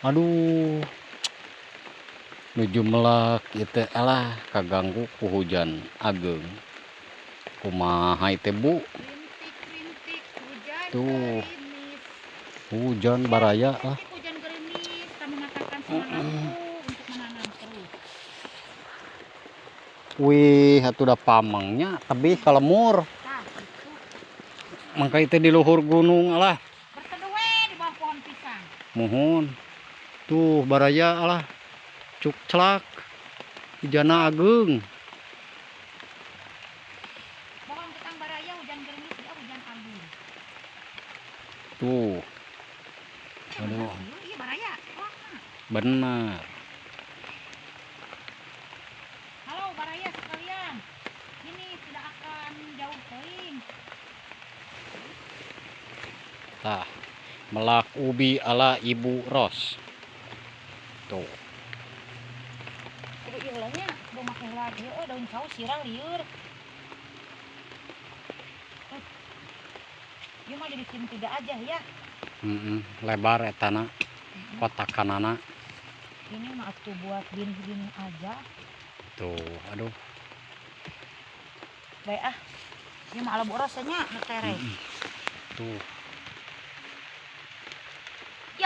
Aduh, nuju melak itu alah kaganggu ku hujan ageung. Kumaha teh Bu? Rintik-rintik hujan Tuh, gerimis. hujan Ya, baraya lah. rintik-rintik hujan gerimis tak mematahkan semangatku untuk menanam terus. Wih, atuh da pamangnya tebih kalemur. Nah, itu Mangka itu di luhur gunung alah. berteduh we di bawah pohon pisang. Mohon. Tuh baraya alah. Cuk celak. Hujana ageung. Bohong tukang baraya hujan gerimis ya hujan agung. Tuh, Bener aduh, ieu ieu baraya. Wah, bener. halo baraya sekalian. Ini tidak akan jauh teuing. Tah, melak ubi ala Ibu Ros. Tuh. Kudu ieu heula nya, kudu make heula ieu daun saus sirang lieur. Ieu mah jadi tim 3 aja ya. Lebar etana kotakanana. Ini mah atuh buat bin-bin aja. Tuh, aduh. Bae ah. Ieu mah ala boros nya nu tere. Tuh.